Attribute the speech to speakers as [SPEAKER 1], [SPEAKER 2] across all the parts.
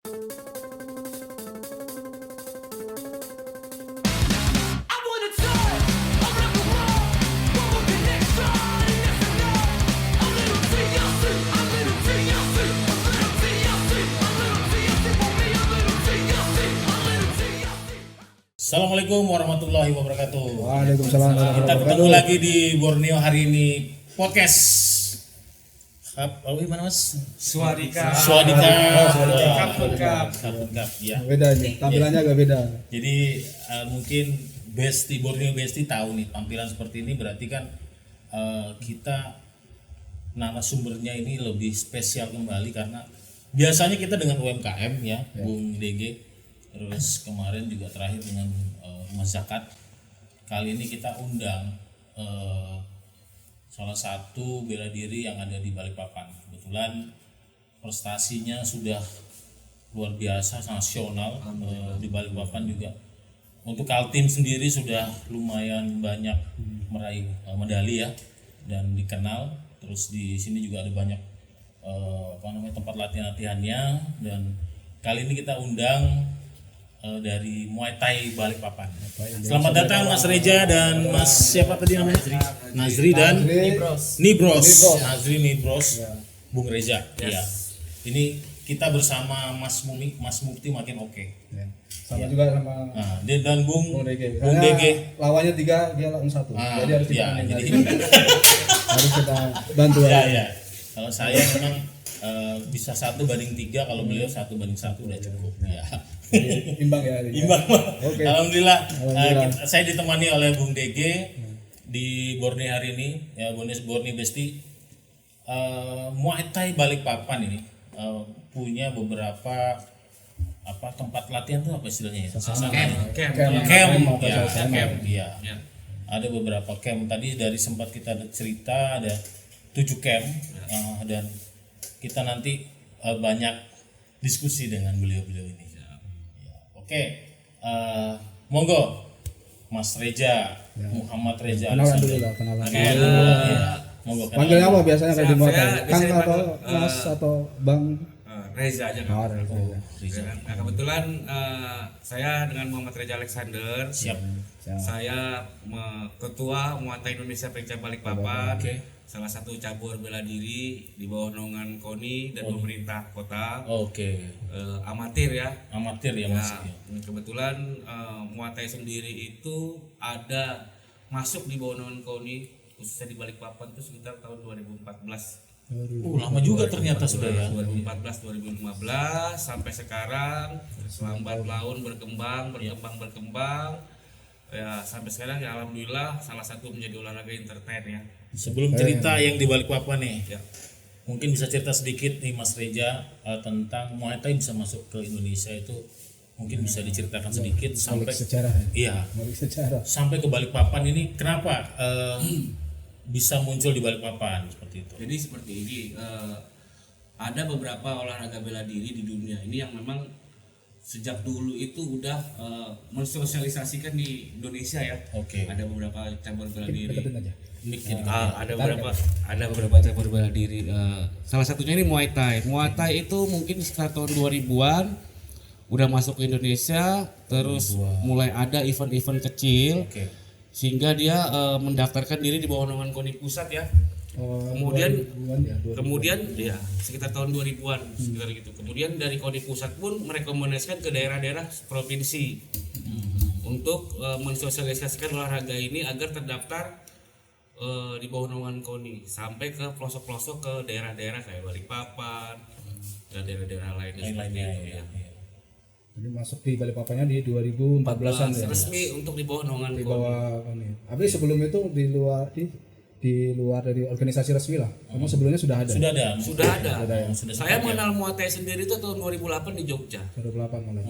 [SPEAKER 1] Assalamualaikum warahmatullahi wabarakatuh.
[SPEAKER 2] Waalaikumsalam warahmatullahi
[SPEAKER 1] Kita ketemu
[SPEAKER 2] wabarakatuh.
[SPEAKER 1] lagi di Borneo hari ini podcast. Gimana Mas?
[SPEAKER 3] Swadika.
[SPEAKER 1] Swadika.
[SPEAKER 3] Lengkap.
[SPEAKER 1] Ya.
[SPEAKER 2] Beda nih, tampilannya agak beda.
[SPEAKER 1] Jadi mungkin Besti Borneo Besti tahu nih tampilan seperti ini berarti kan kita nama sumbernya ini lebih spesial kembali karena biasanya kita dengan UMKM ya, Bung DG. Terus kemarin juga terakhir dengan Mas Zakat. Kali ini kita undang salah satu bela diri yang ada di Balikpapan. Kebetulan prestasinya sudah luar biasa, nasional di Balikpapan juga. Untuk Kaltim sendiri sudah lumayan banyak meraih medali ya dan dikenal. Terus di sini juga ada banyak tempat latihannya dan kali ini kita undang dari Muay Thai Balikpapan. Selamat datang Mas Reja dan Mas siapa tadi namanya? Nazri dan Nibros. Nazri Nibros. Bung Reza. Iya. Ini kita bersama Mas Mukti makin oke.
[SPEAKER 2] Ya. Sama juga sama
[SPEAKER 1] Nah, dan Bung
[SPEAKER 2] DG.
[SPEAKER 1] Bung DG.
[SPEAKER 2] Lawannya 3, dia lawan 1. Jadi harus
[SPEAKER 1] ya,
[SPEAKER 2] dipenuhi.
[SPEAKER 1] jadi
[SPEAKER 2] Harus kita bantu.
[SPEAKER 1] ya. Kalau saya memang bisa 1:3, kalau beliau 1:1 udah cukup. Ya.
[SPEAKER 2] Jadi, imbang ya.
[SPEAKER 1] Imbang.
[SPEAKER 2] Oke.
[SPEAKER 1] Alhamdulillah. Saya ditemani oleh Bung DG di Borneo hari ini ya, Borneo Besti. Muay Thai Balikpapan ini punya beberapa tempat latihan tuh apa istilahnya ya? Camp. Iya. Ada beberapa camp. Tadi dari sempat kita cerita ada 7 camp dan kita nanti banyak diskusi dengan beliau-beliau ini. Oke, monggo Mas Reja, Muhammad Reza.
[SPEAKER 2] Kenalan dulu lah, kenalan.
[SPEAKER 1] Monggo.
[SPEAKER 2] Panggilnya apa biasanya kayak di Muay Thai?
[SPEAKER 3] Saya
[SPEAKER 2] Kang
[SPEAKER 3] biasanya
[SPEAKER 2] atau
[SPEAKER 3] panggil,
[SPEAKER 2] Mas atau Bang?
[SPEAKER 3] Reza aja.
[SPEAKER 2] Oh, Reza.
[SPEAKER 3] Nah, kebetulan saya dengan Muhammad Reza Alexander.
[SPEAKER 1] Siap.
[SPEAKER 3] Saya ketua Muay Thai Indonesia Pengcap Balikpapan.
[SPEAKER 1] Oke.
[SPEAKER 3] Salah satu cabur bela diri di bawah naungan KONI dan pemerintah kota.
[SPEAKER 1] Oke.
[SPEAKER 3] Amatir ya.
[SPEAKER 1] Amatir ya Mas.
[SPEAKER 3] Nah, kebetulan Muay Thai sendiri itu ada masuk di bawah naungan KONI khususnya di Balikpapan itu sekitar tahun 2014.
[SPEAKER 1] Lama juga ternyata sudah ya.
[SPEAKER 3] 2014 2015 sampai sekarang lambat laun berkembang ya sampai sekarang ya alhamdulillah salah satu menjadi olahraga entertain ya.
[SPEAKER 1] Sebelum cerita yang di Balikpapan nih,
[SPEAKER 3] Ya.
[SPEAKER 1] mungkin bisa cerita sedikit nih Mas Reja tentang Muay Thai bisa masuk ke Indonesia itu mungkin bisa diceritakan sedikit sampai
[SPEAKER 2] sejarah.
[SPEAKER 1] iya
[SPEAKER 2] Balik sejarah.
[SPEAKER 1] sampai ke Balikpapan ini kenapa bisa muncul di Balikpapan seperti itu.
[SPEAKER 3] Jadi seperti ini ada beberapa olahraga bela diri di dunia ini yang memang sejak dulu itu udah mensosialisasikan di Indonesia ya.
[SPEAKER 1] Oke.
[SPEAKER 3] Ada beberapa cabur bela diri.
[SPEAKER 2] Deketin aja.
[SPEAKER 3] Ada beberapa cabur bela diri. Salah satunya ini Muay Thai. Muay Thai itu mungkin sekitar tahun 2000-an udah masuk ke Indonesia, terus mulai ada event-event kecil.
[SPEAKER 1] Oke.
[SPEAKER 3] Sehingga dia mendaftarkan diri di bawah naungan KONI pusat ya. Kemudian ya sekitar tahun 2000-an sekitar gitu. Kemudian dari KONI pusat pun merekomendasikan ke daerah-daerah provinsi untuk mensosialisasikan olahraga ini agar terdaftar di bawah naungan KONI sampai ke pelosok-pelosok ke daerah-daerah kayak Balikpapan dan daerah-daerah lainnya.
[SPEAKER 1] Ya.
[SPEAKER 2] Jadi masuk di Balikpapannya di 2014-an ya.
[SPEAKER 3] Resmi untuk di bawah naungan
[SPEAKER 2] Di
[SPEAKER 3] KONI.
[SPEAKER 2] bawah ini. Tapi sebelum itu di luar dari organisasi resmi lah. Memang sebelumnya sudah ada.
[SPEAKER 1] Sudah ada.
[SPEAKER 3] Saya mengenal Muay Thai sendiri itu tahun 2008 di Jogja.
[SPEAKER 2] 2008 malah.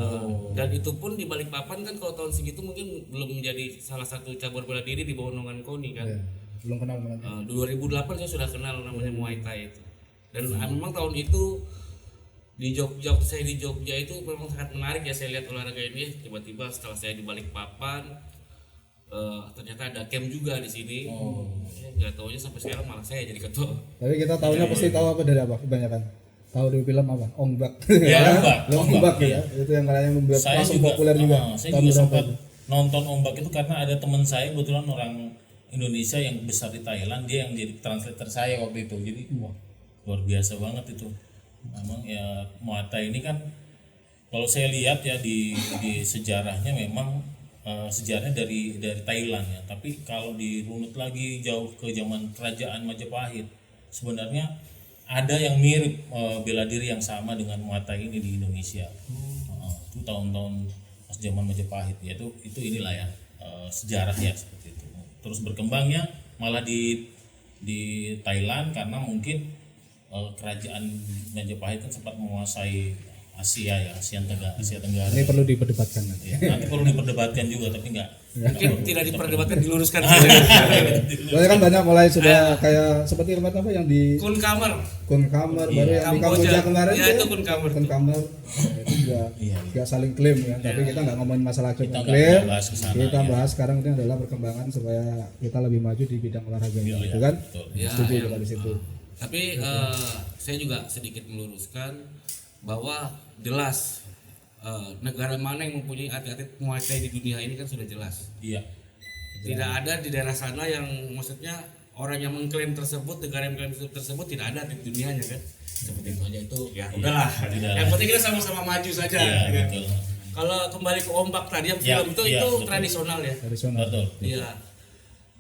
[SPEAKER 3] Dan itu pun di Balikpapan kan kalau tahun segitu mungkin belum menjadi salah satu cabur bela diri di bawah naungan KONI kan.
[SPEAKER 2] Iya. Belum kenal malah.
[SPEAKER 3] 2008 saya sudah kenal namanya Muay Thai itu. Dan memang tahun itu di Jogja, waktu saya di Jogja itu memang sangat menarik ya saya lihat olahraga ini. Tiba-tiba setelah saya di Balikpapan ternyata ada camp juga di sini. Nggak taunya sampai sekarang malah saya jadi ketua.
[SPEAKER 2] Tapi kita tahunya pasti tahu apa dari apa kebanyakan. tahu di film apa? Ombak.
[SPEAKER 1] Ya,
[SPEAKER 2] Ombak
[SPEAKER 1] iya.
[SPEAKER 2] ya. Itu yang kayaknya membuat
[SPEAKER 1] Saya
[SPEAKER 2] langsung
[SPEAKER 1] juga
[SPEAKER 2] populer juga.
[SPEAKER 1] saya
[SPEAKER 2] Tahun
[SPEAKER 1] juga
[SPEAKER 2] berapa
[SPEAKER 1] sempat
[SPEAKER 2] itu?
[SPEAKER 1] nonton Ombak itu karena ada teman saya kebetulan orang Indonesia yang besar di Thailand, dia yang jadi translator saya waktu itu. Jadi wah, luar biasa banget itu. Memang ya Muay Thai ini kan kalau saya lihat ya di sejarahnya memang sejarahnya dari Thailand ya. Tapi kalau dirunut lagi jauh ke zaman kerajaan Majapahit, sebenarnya ada yang mirip bela diri yang sama dengan Muay Thai ini di Indonesia. Itu tahun-tahun pas zaman Majapahit ya, itu inilah ya sejarah ya seperti itu. Terus berkembangnya malah di Thailand karena mungkin kerajaan Majapahit kan sempat menguasai Asia ya, Asia Tenggara.
[SPEAKER 2] Ini perlu diperdebatkan nanti.
[SPEAKER 1] Ya, nanti perlu diperdebatkan juga tapi enggak.
[SPEAKER 3] Mungkin tidak diperdebatkan, diluruskan.
[SPEAKER 2] Soalnya kan banyak mulai sudah kayak seperti tempat apa yang di
[SPEAKER 3] Kun Kamar.
[SPEAKER 2] Kunkamer baru yang di Kamboja kemarin
[SPEAKER 3] Ya, itu Kunkamer.
[SPEAKER 2] Kunkamer. Nah, itu juga nggak saling klaim ya, tapi kita nggak ngomongin masalah
[SPEAKER 1] Kita nggak
[SPEAKER 2] klaim.
[SPEAKER 1] bahas ke sana,
[SPEAKER 2] Kita
[SPEAKER 1] ya.
[SPEAKER 2] bahas sekarang ini adalah perkembangan supaya kita lebih maju di bidang olahraga ini, gitu kan?
[SPEAKER 1] Betul.
[SPEAKER 3] Ya,
[SPEAKER 2] Setuju
[SPEAKER 3] ya.
[SPEAKER 2] kita di situ.
[SPEAKER 3] Tapi saya juga sedikit meluruskan bahwa jelas negara mana yang mempunyai atlet-atlet Muay Thai di dunia ini kan sudah jelas.
[SPEAKER 1] Iya.
[SPEAKER 3] Tidak ada di daerah sana yang maksudnya orang yang mengklaim tersebut, negara yang mengklaim tersebut tidak ada di dunianya kan. Seperti itu aja itu ya udahlah.
[SPEAKER 1] Tidak.
[SPEAKER 3] Yang penting kita sama-sama maju saja.
[SPEAKER 1] Iya,
[SPEAKER 3] ya.
[SPEAKER 1] betul.
[SPEAKER 3] Kalau kembali ke Ombak tadi yang
[SPEAKER 1] Ya,
[SPEAKER 3] film itu
[SPEAKER 1] iya,
[SPEAKER 3] itu
[SPEAKER 1] betul.
[SPEAKER 3] tradisional ya.
[SPEAKER 2] Tradisional.
[SPEAKER 1] Betul.
[SPEAKER 3] Iya.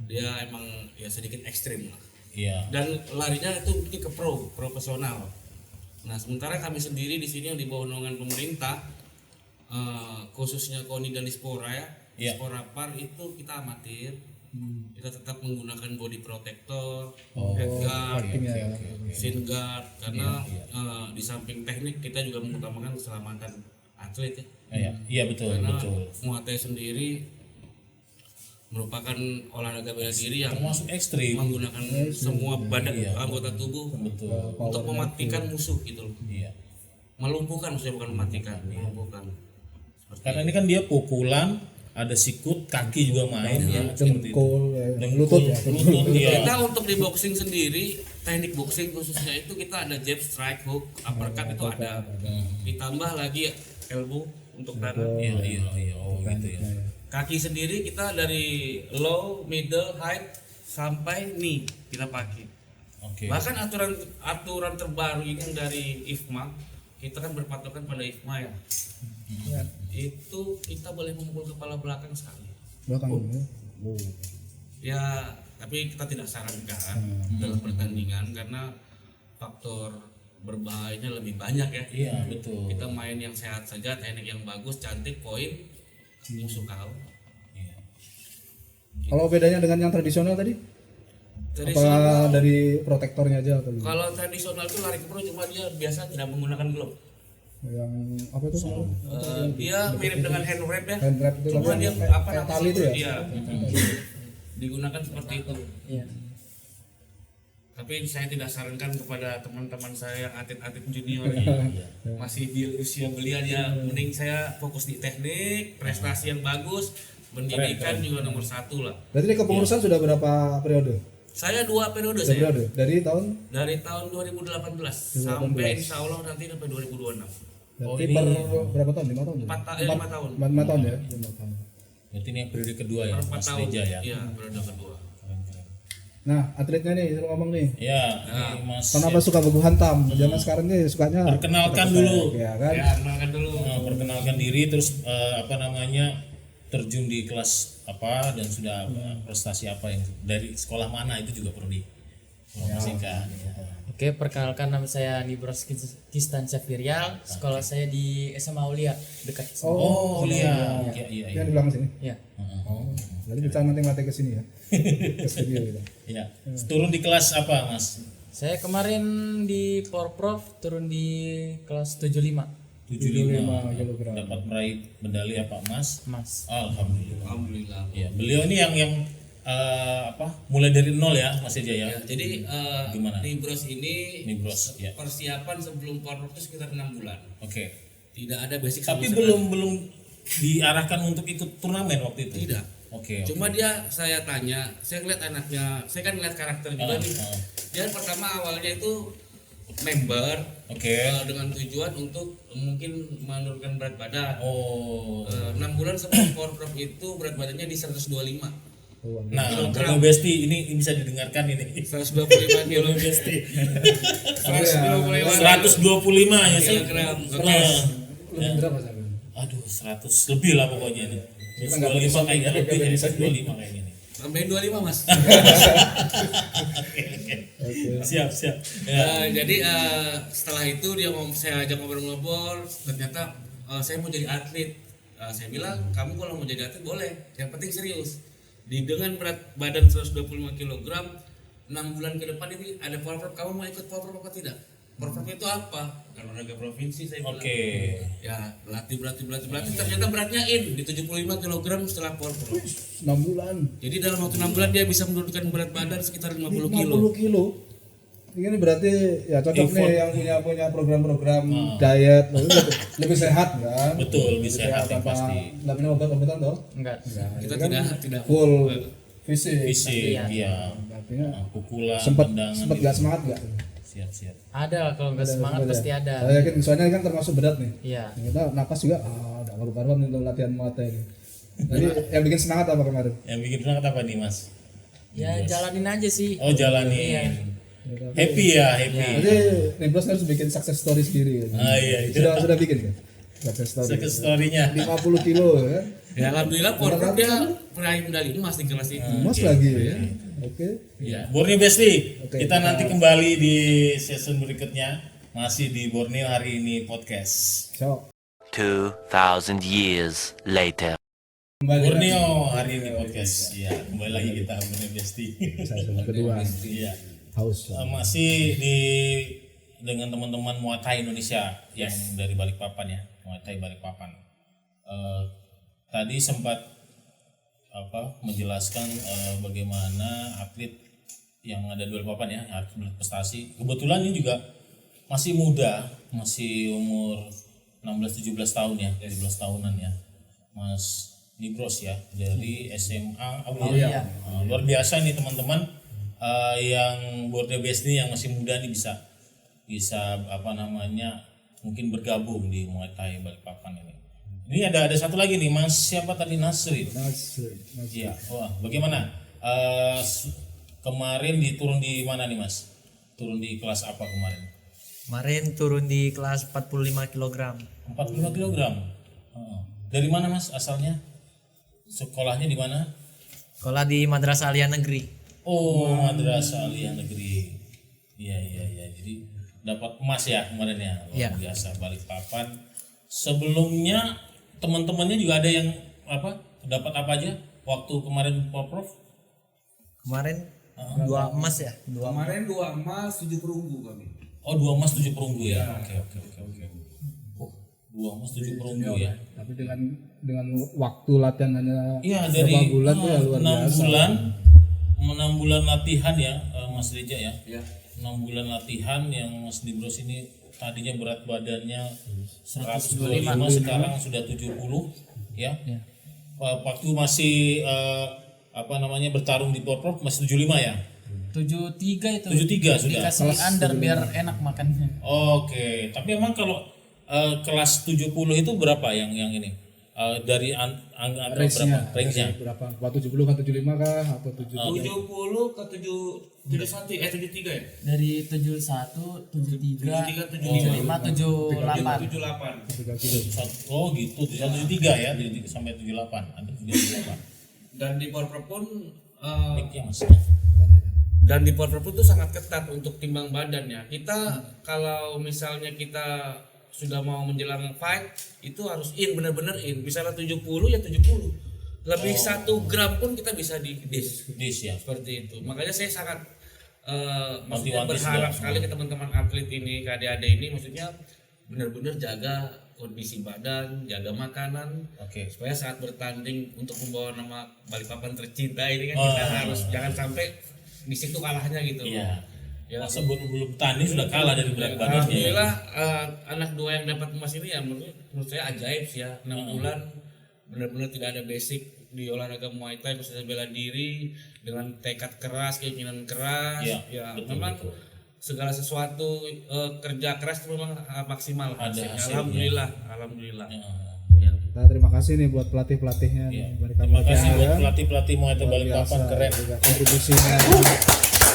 [SPEAKER 3] Dia emang ya sedikit ekstrim lah.
[SPEAKER 1] Iya.
[SPEAKER 3] Dan larinya itu mungkin ke profesional. Nah, sementara kami sendiri di sini yang di bawah naungan pemerintah, khususnya KONI dan Dispora ya,
[SPEAKER 1] Iya.
[SPEAKER 3] Dispora Par itu kita amatir, kita tetap menggunakan body protector,
[SPEAKER 1] Oh,
[SPEAKER 3] headguard,
[SPEAKER 2] Fighting ya.
[SPEAKER 3] shin guard, karena di samping teknik kita juga mengutamakan keselamatan atlet ya.
[SPEAKER 1] Iya, betul,
[SPEAKER 3] Karena
[SPEAKER 1] betul.
[SPEAKER 3] Muay Thai sendiri merupakan olahraga bela diri yang
[SPEAKER 1] Termasuk ekstrim.
[SPEAKER 3] menggunakan semua badan anggota tubuh
[SPEAKER 1] Betul.
[SPEAKER 3] untuk mematikan musuh gitu loh.
[SPEAKER 1] Iya.
[SPEAKER 3] Melumpuhkan, maksudnya bukan mematikan, melumpuhkan.
[SPEAKER 1] Karena ini kan dia pukulan, ada sikut, kaki juga main ya. Seperti itu.
[SPEAKER 2] Dengkul,
[SPEAKER 1] Dengkul,
[SPEAKER 2] lutut ya.
[SPEAKER 1] lutut, iya.
[SPEAKER 3] Kita untuk di boxing sendiri, teknik boxing khususnya itu kita ada jab, strike, hook, uppercut itu ada. Ditambah lagi elbow untuk tangan.
[SPEAKER 1] Iya. Oh, gitu ya.
[SPEAKER 3] Kaki sendiri kita dari low, middle, height sampai knee kita pakai.
[SPEAKER 1] Oke.
[SPEAKER 3] Bahkan aturan terbaru ini yang dari IFMA, kita kan berpatokan pada IFMA ya. Itu kita boleh memukul kepala belakang sekali.
[SPEAKER 2] Belakang ya.
[SPEAKER 3] Ya, tapi kita tidak sarankan dalam pertandingan karena faktor berbahayanya lebih banyak ya.
[SPEAKER 1] Iya, betul.
[SPEAKER 3] Kita main yang sehat saja, teknik yang bagus, cantik, poin, musuh kau.
[SPEAKER 1] Iya.
[SPEAKER 2] Kalau bedanya dengan yang tradisional tadi? Apa dari protektornya aja atau gimana?
[SPEAKER 3] Kalau tradisional itu lari ke pro cuma dia biasa tidak menggunakan glove.
[SPEAKER 2] Yang apa itu sama?
[SPEAKER 3] Dia mirip dengan hand wrap ya.
[SPEAKER 2] Hand wrap itu
[SPEAKER 3] Cuma
[SPEAKER 2] tapi
[SPEAKER 3] dia
[SPEAKER 2] kayak-
[SPEAKER 3] apa
[SPEAKER 2] kayak
[SPEAKER 3] namanya?
[SPEAKER 2] tali itu ya?
[SPEAKER 3] Iya. Digunakan seperti itu.
[SPEAKER 2] Iya.
[SPEAKER 3] Tapi saya tidak sarankan kepada teman-teman saya yang atlet-atlet junior yang masih di usia belia, dia mending saya fokus di teknik, prestasi yang bagus, pendidikan juga nomor satu lah.
[SPEAKER 2] Berarti ini kepengurusan sudah berapa periode?
[SPEAKER 3] Saya 2 periode
[SPEAKER 2] Sudah
[SPEAKER 3] saya.
[SPEAKER 2] periode? Dari tahun?
[SPEAKER 3] Dari tahun 2018 sampai insya Allah nanti sampai 2026.
[SPEAKER 2] Berarti per berapa tahun? 5 tahun?
[SPEAKER 3] 5 tahun.
[SPEAKER 2] 5 tahun ya? 5 tahun.
[SPEAKER 1] Berarti ini yang periode kedua ya,
[SPEAKER 3] 4
[SPEAKER 1] Mas
[SPEAKER 3] tahun.
[SPEAKER 1] Reja ya.
[SPEAKER 3] Iya, periode kedua.
[SPEAKER 1] Keren-keren.
[SPEAKER 2] Nah, atletnya nih, suruh ngomong nih.
[SPEAKER 1] Ya, ini Mas.
[SPEAKER 2] Kenapa suka baku hantam? Zaman sekarang nih sukanya
[SPEAKER 1] Perkenalkan dulu.
[SPEAKER 2] ya kan?
[SPEAKER 3] Ya, kenalkan dulu.
[SPEAKER 1] Perkenalkan diri terus terjun di kelas apa dan sudah prestasi apa yang dari sekolah mana itu juga perlu diinformasikan.
[SPEAKER 4] Oke, perkenalkan nama saya Nibros Kistan Syafirial. Sekolah saya di SMA Aulia dekat sini.
[SPEAKER 1] Oh, iya. Iya.
[SPEAKER 2] Yang di belakang sini.
[SPEAKER 4] Ya.
[SPEAKER 2] Oh, jadi bisa nanti ke sini ya. Ke studio gitu.
[SPEAKER 1] Iya. Turun di kelas apa, Mas?
[SPEAKER 4] Saya kemarin di Porprov turun di kelas 75.
[SPEAKER 1] 75
[SPEAKER 2] kilogram.
[SPEAKER 1] dapat meraih medali apa, Mas?
[SPEAKER 4] Mas.
[SPEAKER 1] Alhamdulillah.
[SPEAKER 3] Alhamdulillah.
[SPEAKER 1] Ya, beliau ini yang mulai dari nol ya, Mas Eja ya.
[SPEAKER 3] Ya, jadi
[SPEAKER 1] Gimana?
[SPEAKER 3] Nibros ini
[SPEAKER 1] Nibros, ya.
[SPEAKER 3] persiapan sebelum Porprov itu sekitar 6 bulan.
[SPEAKER 1] Oke.
[SPEAKER 3] Tidak ada basic
[SPEAKER 1] Tapi
[SPEAKER 3] sama sekali.
[SPEAKER 1] belum diarahkan untuk ikut turnamen waktu itu.
[SPEAKER 3] Tidak.
[SPEAKER 1] Oke.
[SPEAKER 3] Cuma dia saya tanya, saya ngeliat anaknya, saya kan ngeliat karakter juga nih.
[SPEAKER 1] Ah.
[SPEAKER 3] Dia pertama awalnya itu member,
[SPEAKER 1] Oke.
[SPEAKER 3] dengan tujuan untuk mungkin menurunkan berat badan.
[SPEAKER 1] Oh.
[SPEAKER 3] 6 bulan sebelum Power Prof itu berat badannya di 125.
[SPEAKER 1] Nah, Borneo Besti ini bisa didengarkan ini.
[SPEAKER 3] 125 kilo
[SPEAKER 1] Besti.
[SPEAKER 3] 125
[SPEAKER 1] 125 ya sih.
[SPEAKER 3] kilogram.
[SPEAKER 1] Nah,
[SPEAKER 2] Berapa sih?
[SPEAKER 1] aduh 100 lebih lah pokoknya ini. 125 kayaknya lebih ya, 125 kayaknya ini.
[SPEAKER 3] Tambahin 25 mas.
[SPEAKER 1] Siap. Ya.
[SPEAKER 3] Jadi setelah itu saya ajak ngobrol-ngobrol, ternyata saya mau jadi atlet. Saya bilang kamu kalau mau jadi atlet boleh, yang penting serius. Dengan berat badan 125 kg 6 bulan ke depan ini ada Power Prof, kamu mau ikut Power Prof apa tidak? Power Prof itu apa? Olahraga provinsi saya bilang.
[SPEAKER 1] Oke.
[SPEAKER 3] Ya berlatih ternyata beratnya di 75 kg setelah Power Prof.
[SPEAKER 2] 6 bulan.
[SPEAKER 3] Jadi dalam waktu 6 bulan dia bisa menurunkan berat badan sekitar 50 kilo.
[SPEAKER 2] 50 kilo. Ini berarti ya cocok
[SPEAKER 1] Effort.
[SPEAKER 2] nih yang punya program-program diet, lebih sehat kan?
[SPEAKER 1] Betul, lebih sehat yang
[SPEAKER 2] tanpa
[SPEAKER 1] pasti.
[SPEAKER 2] nggak minum obat-obatan toh?
[SPEAKER 4] Enggak.
[SPEAKER 3] Kita
[SPEAKER 2] Kan
[SPEAKER 3] tidak
[SPEAKER 2] full fisik.
[SPEAKER 1] Fisik, iya.
[SPEAKER 2] Artinya
[SPEAKER 1] Pukulan,
[SPEAKER 2] sempat
[SPEAKER 1] tendangan.
[SPEAKER 2] nggak semangat nggak?
[SPEAKER 1] Siap.
[SPEAKER 4] Ada lah, kalau nggak semangat pasti ada.
[SPEAKER 2] Saya yakin soalnya kan termasuk berat nih.
[SPEAKER 4] Iya.
[SPEAKER 2] Kita napas juga udah karu-karuan untuk latihan muay thai ini. Jadi yang bikin semangat apa kemarin?
[SPEAKER 1] Yang bikin semangat apa nih, Mas?
[SPEAKER 4] Ya jalanin aja sih.
[SPEAKER 1] Oh, jalanin. Happy ya, happy.
[SPEAKER 2] Jadi Niblos harus bikin success story sendiri.
[SPEAKER 1] Iya, itu.
[SPEAKER 2] Sudah bikin kan? Success story.
[SPEAKER 1] Success story-nya.
[SPEAKER 2] 50 kilo kan?
[SPEAKER 3] Ya alhamdulillah Power Prof dia peraih medali emas di kelas itu.
[SPEAKER 2] Emas lagi ya. Oke.
[SPEAKER 1] Ya, Borneo Besti.
[SPEAKER 2] Oke,
[SPEAKER 1] Kita nanti kembali di season berikutnya masih di Borneo hari ini podcast.
[SPEAKER 2] Ciao.
[SPEAKER 5] 2,000 years later.
[SPEAKER 1] Borneo hari ini podcast. Ya, kembali lagi kita Borneo Besti.
[SPEAKER 2] Sesi kedua.
[SPEAKER 1] Iya.
[SPEAKER 2] Haus.
[SPEAKER 1] Masih dengan teman-teman Muay Thai Indonesia yang dari Balikpapan ya, Muay Thai Balikpapan. Tadi sempat menjelaskan bagaimana atlet yang ada di Balikpapan ya, atlet prestasi. Kebetulan ini juga masih muda, masih umur 16-17 tahun ya, 17 tahunan ya, Mas Nibros ya, dari SMA Aulia. Luar biasa nih teman-teman. Yang Borneo Besti yang masih muda nih bisa mungkin bergabung di Muay Thai Balikpapan ini. Ini ada satu lagi nih, Mas siapa tadi, Nasri. Iya. Wah, bagaimana? Kemarin turun di mana nih, Mas? Turun di kelas apa kemarin?
[SPEAKER 6] Kemarin turun di kelas 45 kg.
[SPEAKER 1] 45 kg. Dari mana, Mas, asalnya? Sekolahnya di mana?
[SPEAKER 6] Sekolah di Madrasah Aliyah Negeri.
[SPEAKER 1] Oh, Madrasah Aliyah Negeri. Iya. Jadi dapat emas ya kemarin ya. Luar biasa Balikpapan. Sebelumnya teman-temannya juga ada yang dapat apa aja waktu kemarin Prof?
[SPEAKER 6] Kemarin 2 emas ya.
[SPEAKER 3] Kemarin 2 emas 7 perunggu kami.
[SPEAKER 1] Oh, 2 emas 7 perunggu ya. Oke. Oh, 2 emas 7 perunggu ya.
[SPEAKER 2] Tapi dengan waktu latihan hanya
[SPEAKER 1] Iya,
[SPEAKER 2] berapa
[SPEAKER 1] dari
[SPEAKER 2] bulan tuh ya luar
[SPEAKER 1] 6
[SPEAKER 2] biasa.
[SPEAKER 1] 6 bulan latihan ya, Mas Reja ya.
[SPEAKER 3] Ya.
[SPEAKER 1] 6 bulan latihan yang Mas Nibros ini tadinya berat badannya 125, sekarang sudah 70 ya. Waktu masih bertarung di Porprov masih 75 ya.
[SPEAKER 4] 73 itu.
[SPEAKER 1] 73 sudah.
[SPEAKER 4] Dikasih under biar enak makannya.
[SPEAKER 1] Oke, tapi emang kalau kelas 70 itu berapa yang ini? Dari angka berapa? Range-nya?
[SPEAKER 2] Berapa? 70 ke 75 kah atau 70?
[SPEAKER 3] 70 ke 71 73 ya?
[SPEAKER 4] Dari 71, 73,
[SPEAKER 3] 73,
[SPEAKER 4] 75, 78.
[SPEAKER 3] 78.
[SPEAKER 2] 3 kilo.
[SPEAKER 1] Oh gitu, 73 ya, 73 sampai 78, ada 78.
[SPEAKER 3] Dan di Power Pro pun
[SPEAKER 1] Mic-nya Mas.
[SPEAKER 3] itu sangat ketat untuk timbang badannya. Kita kalau misalnya kita sudah mau menjelang fight itu harus benar-benar misalnya 70 ya 70 lebih 1 gram pun kita bisa di dish
[SPEAKER 1] Ya.
[SPEAKER 3] seperti itu. Makanya saya sangat
[SPEAKER 1] Motivasi
[SPEAKER 3] berharap
[SPEAKER 1] juga.
[SPEAKER 3] sekali ke teman-teman atlet ini, ke adik-adik ini, maksudnya benar-benar jaga kondisi badan, jaga makanan,
[SPEAKER 1] Oke.
[SPEAKER 3] supaya saat bertanding untuk membawa nama Balikpapan tercinta ini kan kita harus jangan sampai di situ kalahnya gitu.
[SPEAKER 1] Iya.
[SPEAKER 3] Ya,
[SPEAKER 1] Masa belum tanding sudah kalah dari berat badannya.
[SPEAKER 3] alhamdulillah anak 2 yang dapat emas ini ya menurut saya ajaib sih ya. 6 bulan benar-benar tidak ada basic di olahraga Muay Thai, khususnya bela diri dengan tekad keras, keinginan keras.
[SPEAKER 1] Iya,
[SPEAKER 3] Ya
[SPEAKER 1] betul,
[SPEAKER 3] memang
[SPEAKER 1] betul.
[SPEAKER 3] segala sesuatu kerja keras itu memang maksimal
[SPEAKER 1] Ada
[SPEAKER 3] hasilnya.
[SPEAKER 1] hasilnya.
[SPEAKER 3] Alhamdulillah.
[SPEAKER 1] Ya.
[SPEAKER 3] Ya.
[SPEAKER 2] Nah, terima kasih nih buat pelatih-pelatihnya
[SPEAKER 1] Iya.
[SPEAKER 2] nih,
[SPEAKER 1] Terima kasih buat
[SPEAKER 2] ya.
[SPEAKER 1] pelatih Muay Thai Balikpapan, keren.
[SPEAKER 2] Juga kontribusinya.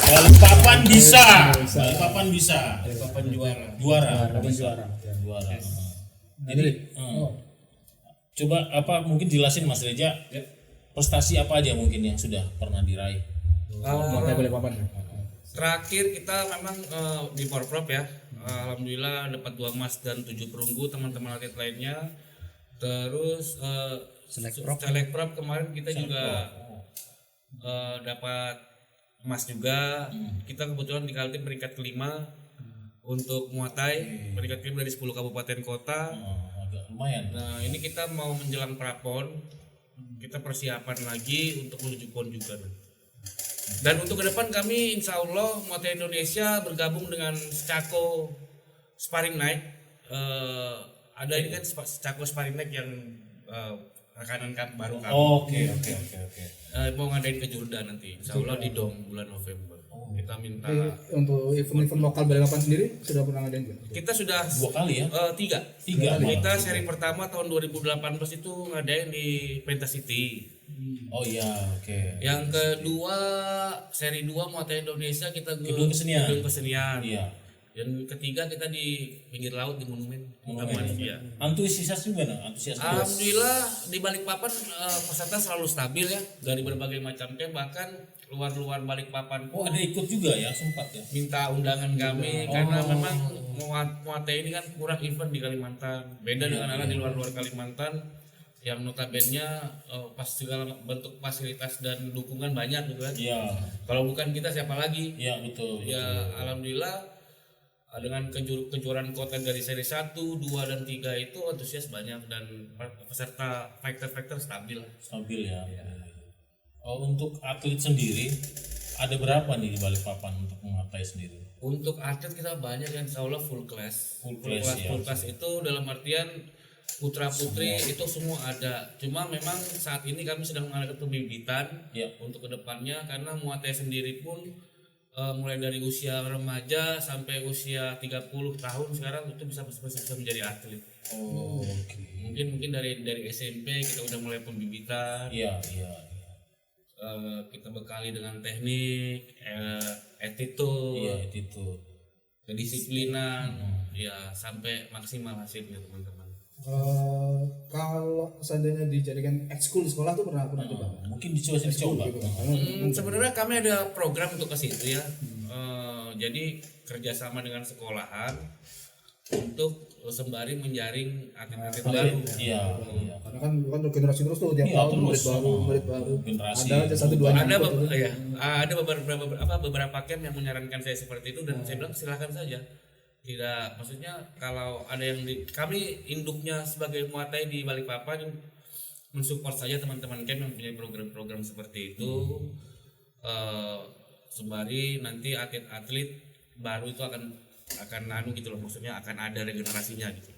[SPEAKER 1] Balikpapan bisa. Balikpapan bisa.
[SPEAKER 3] Papan juara.
[SPEAKER 1] Juara.
[SPEAKER 2] Juara.
[SPEAKER 1] Juara. Jadi coba mungkin jelasin Mas Reja, prestasi apa aja mungkin yang sudah pernah diraih?
[SPEAKER 2] Muay Balikpapan.
[SPEAKER 3] Terakhir kita memang di Porprov ya, alhamdulillah dapat 2 emas dan 7 perunggu, teman-teman atlet lainnya. Terus Selekprov kemarin kita juga dapat emas juga. Kita kebetulan di Kaltim peringkat kelima untuk Muay Thai, peringkat kelima dari 10 kabupaten kota.
[SPEAKER 1] Agak lumayan.
[SPEAKER 3] Nah ini kita mau menjelang prapon, kita persiapan lagi untuk menuju pon juga. Dan untuk ke depan kami insya Allah Muay Thai Indonesia bergabung dengan Scako Sparring Night. Ada ini kan Scako Sparring Night yang rekanan baru kami.
[SPEAKER 1] Oke.
[SPEAKER 3] Mau ngadain ke Jordan nanti insya Allah di Dom bulan November. Kita minta.
[SPEAKER 2] Untuk event-event lokal Balikpapan sendiri sudah pernah ngadain nggak?
[SPEAKER 3] Kita sudah
[SPEAKER 1] 2 kali ya?
[SPEAKER 3] 3.
[SPEAKER 1] Tiga.
[SPEAKER 3] Kita seri pertama tahun 2018 itu ngadain di Penta City.
[SPEAKER 1] Oh iya, oke.
[SPEAKER 3] Yang kedua seri 2 Muay Thai Indonesia kita ke
[SPEAKER 1] Gedung Kesenian.
[SPEAKER 3] Gedung Kesenian.
[SPEAKER 1] Iya.
[SPEAKER 3] Yang ketiga kita di pinggir laut di Monumen. Ya.
[SPEAKER 1] Antusias gimana? Antusias.
[SPEAKER 3] Alhamdulillah di Balikpapan peserta selalu stabil ya dari berbagai macam camp, bahkan luar Balikpapan
[SPEAKER 1] Oh, ada ikut juga ya, sempat ya.
[SPEAKER 3] minta undangan kami karena memang Muay Thai ini kan kurang event di Kalimantan. Beda dengan anak di luar Kalimantan yang notabene pas segala bentuk fasilitas dan dukungan banyak gitu kan.
[SPEAKER 1] Iya.
[SPEAKER 3] Kalau bukan kita siapa lagi?
[SPEAKER 1] Iya, betul.
[SPEAKER 3] Ya alhamdulillah dengan kejuaraan kota dari seri 1, 2 dan 3 itu antusias banyak dan peserta fighter stabil.
[SPEAKER 1] Stabil ya. Untuk atlet sendiri ada berapa nih di Balikpapan untuk mengatai sendiri?
[SPEAKER 3] Untuk atlet kita banyak yang insya Allah full class.
[SPEAKER 1] Full class, ya.
[SPEAKER 3] Full class itu dalam artian putra putri itu semua ada. Cuma memang saat ini kami sedang mengadakan pembibitan
[SPEAKER 1] Ya.
[SPEAKER 3] untuk kedepannya karena Muay Thai sendiri pun mulai dari usia remaja sampai usia 30 tahun sekarang itu bisa menjadi atlet.
[SPEAKER 1] Oh, oke.
[SPEAKER 3] Mungkin dari SMP kita udah mulai pembibitan.
[SPEAKER 1] Iya.
[SPEAKER 3] Kita bekali dengan teknik, attitude,
[SPEAKER 1] Iya, itu.
[SPEAKER 3] kedisiplinan, ya sampai maksimal hasilnya teman-teman.
[SPEAKER 2] Kalau seandainya dijadikan ekskul di sekolah tuh pernah coba?
[SPEAKER 1] Mungkin dicoba.
[SPEAKER 2] Gitu.
[SPEAKER 3] Sebenarnya kami ada program untuk ke situ ya. Jadi kerjasama dengan sekolahan untuk sembari menjaring atlet-atlet baru.
[SPEAKER 1] Iya.
[SPEAKER 2] Karena kan generasi terus tuh tiap
[SPEAKER 1] Iya,
[SPEAKER 2] tahun
[SPEAKER 1] terus.
[SPEAKER 2] murid baru.
[SPEAKER 1] Generasi.
[SPEAKER 2] Ada aja 1-2
[SPEAKER 3] Ada beberapa camp yang menyarankan saya seperti itu dan saya bilang silakan saja. Tidak, maksudnya kalau ada yang kami induknya sebagai Muay Thai di Balikpapan mensupport saja teman-teman camp yang punya program-program seperti itu. Sembari nanti atlet-atlet baru itu akan gitu loh, maksudnya akan ada regenerasinya gitu.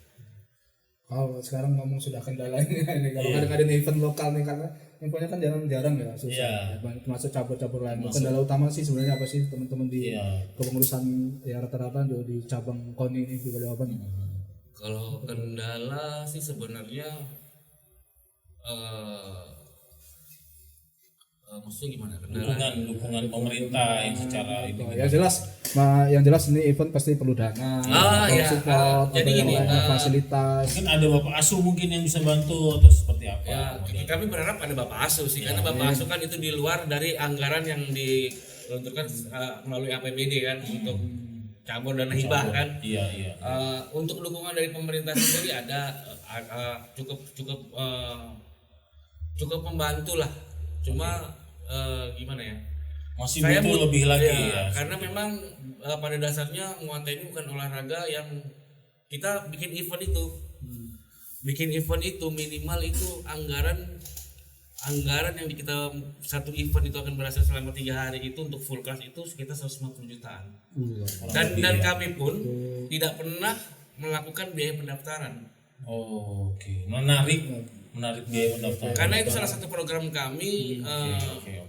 [SPEAKER 2] Kalau sekarang ngomong sudah kendalanya ini kalau ada event lokal nih karena infonya kan jarang ya susah. Termasuk cabur-cabur lain. Kendala utama sih sebenarnya apa sih teman-teman di kepengurusan ya rata-rata di cabang KONI ini di Balikpapan?
[SPEAKER 3] Kalau kendala sih sebenarnya maksudnya gimana kendala?
[SPEAKER 1] Dukungan pemerintah yang secara itu.
[SPEAKER 2] Ya jelas, yang jelas ini event pasti perlu dana, support,
[SPEAKER 3] jadi gini,
[SPEAKER 2] fasilitas.
[SPEAKER 1] Mungkin ada Bapak Asuh mungkin yang bisa bantu atau seperti apa?
[SPEAKER 3] Ya, kami berharap ada Bapak Asuh sih, karena Bapak Asuh kan itu di luar dari anggaran yang digelontorkan melalui APBD kan untuk cabur dan hibah kan.
[SPEAKER 1] Iya.
[SPEAKER 3] Untuk dukungan dari pemerintah sendiri ada cukup membantu lah. Cuma gimana ya?
[SPEAKER 1] Masih butuh lebih lagi ya.
[SPEAKER 3] Karena memang pada dasarnya Muay Thai ini bukan olahraga yang kita bikin event itu. Bikin event itu minimal itu anggaran yang kita satu event itu akan berhasil selama 3 hari itu untuk full class itu sekitar 150 jutaan. Dan kami pun tidak pernah melakukan biaya pendaftaran.
[SPEAKER 1] Oke. Menarik biaya pendaftaran.
[SPEAKER 3] Karena itu salah satu program kami.
[SPEAKER 1] Oke.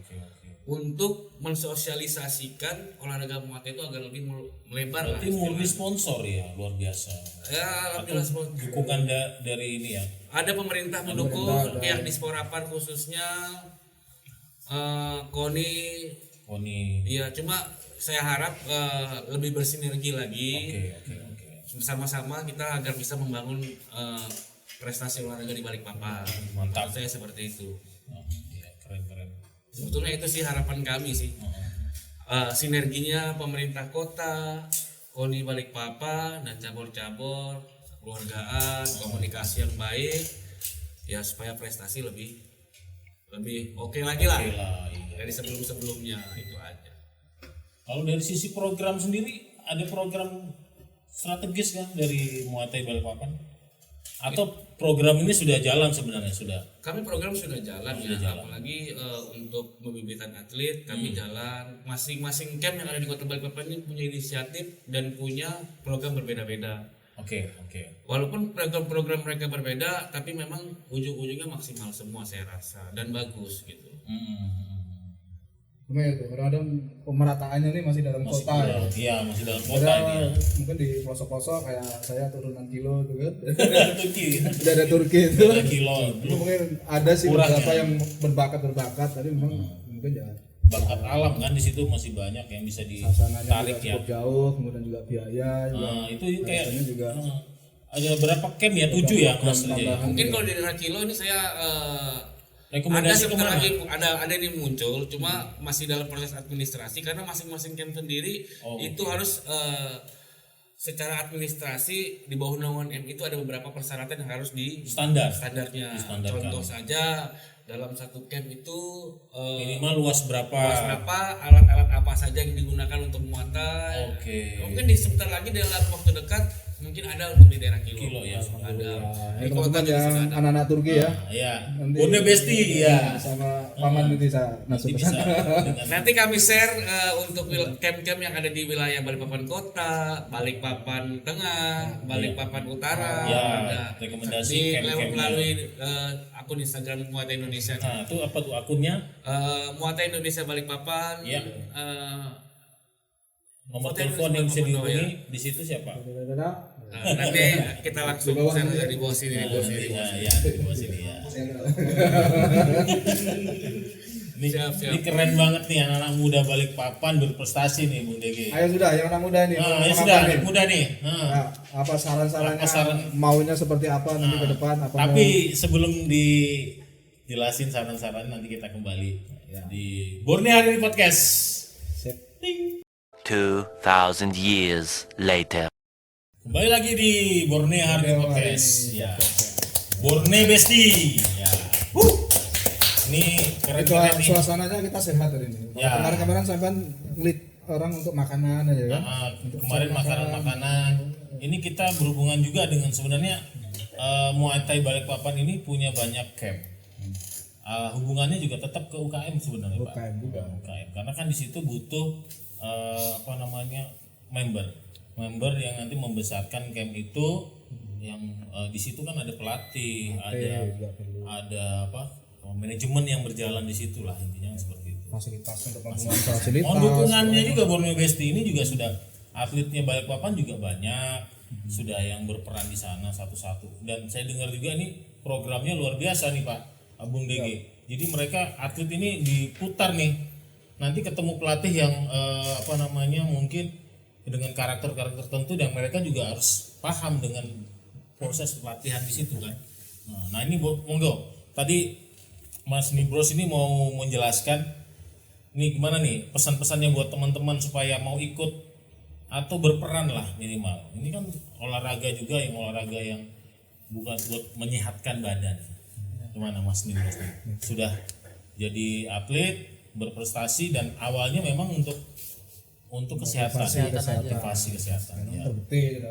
[SPEAKER 3] untuk mensosialisasikan olahraga Muay Thai itu agar lebih melebar lah.
[SPEAKER 1] Berarti murni sponsor ya, luar biasa.
[SPEAKER 3] Ya,
[SPEAKER 1] Atau
[SPEAKER 3] alhamdulillah sponsor.
[SPEAKER 1] dukungan dari ini ya.
[SPEAKER 3] Ada pemerintah mendukung, pihak Disporapan khususnya, KONI. Iya, cuma saya harap lebih bersinergi lagi.
[SPEAKER 1] Oke.
[SPEAKER 3] Bersama-sama kita agar bisa membangun prestasi olahraga di Balikpapan.
[SPEAKER 1] Mantap.
[SPEAKER 3] Saya seperti itu.
[SPEAKER 1] Iya, keren.
[SPEAKER 3] Sebetulnya itu sih harapan kami sih. Sinerginya pemerintah kota, KONI Balikpapan dan cabur-cabur, kekeluargaan, komunikasi yang baik, ya supaya prestasi lebih oke lagi lah
[SPEAKER 1] Iya.
[SPEAKER 3] dari sebelum-sebelumnya, itu aja.
[SPEAKER 1] Kalau dari sisi program sendiri, ada program strategis kan dari Muay Thai Balikpapan? Atau program ini sudah jalan sebenarnya sudah?
[SPEAKER 3] Kami program sudah jalan apalagi untuk pembibitan atlet kami jalan. Masing-masing camp yang ada di Kota Balikpapan ini punya inisiatif dan punya program berbeda-beda.
[SPEAKER 1] Oke.
[SPEAKER 3] Walaupun program-program mereka berbeda, tapi memang ujung-ujungnya maksimal semua saya rasa dan bagus gitu.
[SPEAKER 2] Cuma itu kadang-kadang pemerataannya ini masih dalam kota ya.
[SPEAKER 1] Iya, masih dalam kota
[SPEAKER 2] Ada
[SPEAKER 1] ini ya.
[SPEAKER 2] mungkin di pelosok-pelosok kayak saya turun 6 kilo gitu kan.
[SPEAKER 1] Turki.
[SPEAKER 2] Udah ada Turki itu.
[SPEAKER 1] 3 kilo.
[SPEAKER 2] Itu mungkin ada sih
[SPEAKER 1] Kurang
[SPEAKER 2] beberapa
[SPEAKER 1] ya?
[SPEAKER 2] yang berbakat tapi memang mungkin ya
[SPEAKER 1] Bakat alam kan di situ masih banyak yang bisa
[SPEAKER 2] sasananya
[SPEAKER 1] ditarik
[SPEAKER 2] juga
[SPEAKER 1] ya.
[SPEAKER 2] cukup jauh, kemudian juga biaya juga.
[SPEAKER 1] Nah, itu kayak
[SPEAKER 2] Biasanya juga
[SPEAKER 1] ada berapa camp ya? 7 ya Mas Rijaya?
[SPEAKER 2] tambahan.
[SPEAKER 3] Mungkin kalau di daerah Kilo ini saya ada
[SPEAKER 1] Rekomendasi
[SPEAKER 3] sebentar
[SPEAKER 1] kemana?
[SPEAKER 3] lagi ada ini muncul, cuma masih dalam proses administrasi karena masing-masing camp sendiri itu harus secara administrasi di bawah naungan M itu ada beberapa persyaratan yang harus standarnya.
[SPEAKER 1] Distandarkan.
[SPEAKER 3] Contoh saja dalam satu camp itu
[SPEAKER 1] Minimal luas berapa?
[SPEAKER 3] alat-alat apa saja yang digunakan untuk Muay Thai.
[SPEAKER 1] Oke.
[SPEAKER 3] Mungkin di sebentar lagi dalam waktu dekat mungkin ada untuk di daerah Kilo
[SPEAKER 1] Ya.
[SPEAKER 3] ada.
[SPEAKER 2] Ini
[SPEAKER 3] Di kota
[SPEAKER 2] teman-teman
[SPEAKER 3] juga
[SPEAKER 2] yang
[SPEAKER 3] sudah ada.
[SPEAKER 2] anak-anak Turki ya.
[SPEAKER 1] Iya.
[SPEAKER 2] Nanti-
[SPEAKER 1] Bunda Besti ya.
[SPEAKER 2] Sama paman nanti bisa masuk ke
[SPEAKER 1] Bisa
[SPEAKER 2] sana.
[SPEAKER 1] dengan
[SPEAKER 3] Nanti kami share untuk camp-camp yang ada di wilayah Balikpapan Kota, Balikpapan Tengah, Balikpapan Utara,
[SPEAKER 1] Ya,
[SPEAKER 3] ada
[SPEAKER 1] rekomendasi
[SPEAKER 3] di
[SPEAKER 1] camp-campnya.
[SPEAKER 3] melalui akun Instagram Muay Thai Indonesia.
[SPEAKER 1] Nah, itu apa tuh akunnya?
[SPEAKER 3] Muay Thai Indonesia Balikpapan.
[SPEAKER 1] Ya. Nomor
[SPEAKER 3] Muay Thai
[SPEAKER 1] telepon yang bisa
[SPEAKER 3] Indonesia
[SPEAKER 1] dihubungi di situ siapa?
[SPEAKER 3] nanti kita langsung share dari bawah sini, di bawah sini.
[SPEAKER 1] Ya, di bawah sini ya. Ini,
[SPEAKER 3] Siap.
[SPEAKER 1] ini keren banget nih anak-anak muda Balikpapan berprestasi nih Bung Dege.
[SPEAKER 2] Ayo sudah yang anak muda ini.
[SPEAKER 1] Nah,
[SPEAKER 2] mau
[SPEAKER 1] ya
[SPEAKER 2] apa
[SPEAKER 1] sudah
[SPEAKER 2] nih?
[SPEAKER 1] anak muda nih. Nah,
[SPEAKER 2] Nah, apa saran-sarannya?
[SPEAKER 1] Apa saran?
[SPEAKER 2] Maunya seperti apa nanti ke depan? Apa
[SPEAKER 1] tapi sebelum dijelasin saran-saran nanti kita kembali di Borneo Hari Ini Podcast.
[SPEAKER 2] Sip.
[SPEAKER 5] 2,000 years later.
[SPEAKER 1] Kembali lagi di Borneo Hari Ini Podcast. Ya. Borneo Besti. Ya. Ini
[SPEAKER 2] Itu
[SPEAKER 1] keren-keren nih.
[SPEAKER 2] suasananya kita sehat hari ini.
[SPEAKER 1] Ya.
[SPEAKER 2] Kemarin saya kan ngelit orang untuk makanan aja kan.
[SPEAKER 1] Kemarin makanan-makanan. Ini kita berhubungan juga dengan sebenarnya Muay Thai Balikpapan ini punya banyak camp. Hubungannya juga tetap ke UKM sebenarnya Pak.
[SPEAKER 2] UKM juga.
[SPEAKER 1] UKM. Karena kan di situ butuh member yang nanti membesarkan camp itu yang di situ kan ada pelatih, ada manajemen yang berjalan di situ lah intinya seperti itu.
[SPEAKER 2] Fasilitas untuk pembangunan fasilitas.
[SPEAKER 1] Dukungannya juga Borneo Besti ini juga sudah atletnya Balikpapan juga banyak, sudah yang berperan di sana satu-satu. Dan saya dengar juga nih programnya luar biasa nih Pak Bung Dege. Jadi mereka atlet ini diputar nih, nanti ketemu pelatih yang mungkin dengan karakter-karakter tertentu dan mereka juga harus paham dengan proses pelatihan di situ kan. Nah ini monggo tadi Mas Nibros ini mau menjelaskan nih gimana nih pesan-pesannya buat teman-teman supaya mau ikut atau berperan lah minimal. Ini kan olahraga juga yang bukan buat menyehatkan badan. Gimana Mas Nibros nih? Sudah jadi atlet berprestasi dan awalnya memang untuk kesehatan, motivasi kesehatan. Ya.
[SPEAKER 2] Terbukti gitu.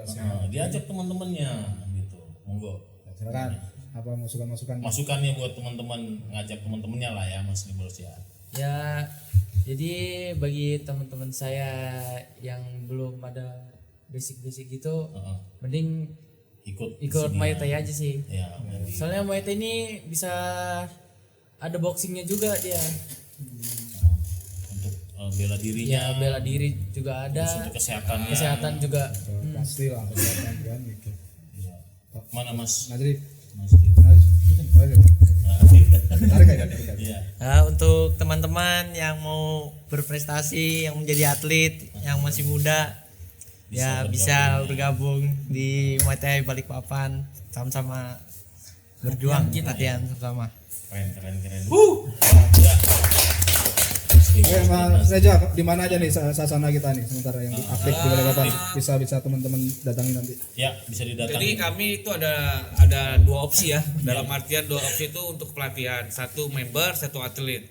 [SPEAKER 1] Diajak teman-temannya gitu. Monggo.
[SPEAKER 2] Silakan. Apa masukan-masukan?
[SPEAKER 1] Masukannya buat teman-teman, ngajak teman-temannya lah ya Mas Nibros ya.
[SPEAKER 4] Ya, jadi bagi teman-teman saya yang belum ada basic-basic gitu, mending ikut
[SPEAKER 1] kesini
[SPEAKER 4] Muay
[SPEAKER 1] ya.
[SPEAKER 4] Thai aja sih.
[SPEAKER 1] Ya,
[SPEAKER 4] Soalnya Muay Thai ini bisa ada boxingnya juga dia.
[SPEAKER 1] bela dirinya,
[SPEAKER 4] Ya bela diri juga ada.
[SPEAKER 1] terus untuk kesehatannya.
[SPEAKER 4] Kesehatan juga.
[SPEAKER 2] Pasti lah kesehatan kan gitu.
[SPEAKER 1] Iya. Mana Mas?
[SPEAKER 2] Nadri,
[SPEAKER 1] Mas.
[SPEAKER 2] tarik aja, tarik aja.
[SPEAKER 1] Iya.
[SPEAKER 6] Nah, untuk teman-teman yang mau berprestasi, yang menjadi atlet, yang masih muda, bisa bergabung di Muay Thai Balikpapan, sama-sama berjuang, latihan sama.
[SPEAKER 1] Keren.
[SPEAKER 2] Oke, Mas Reja, di mana aja nih sasana kita nih sementara yang aktif di Balikpapan? Bisa teman-teman datangi nanti.
[SPEAKER 1] Ya, bisa didatangi.
[SPEAKER 3] Jadi kami itu ada dua opsi ya. Dalam artian dua opsi itu untuk pelatihan. Satu member, satu atlet.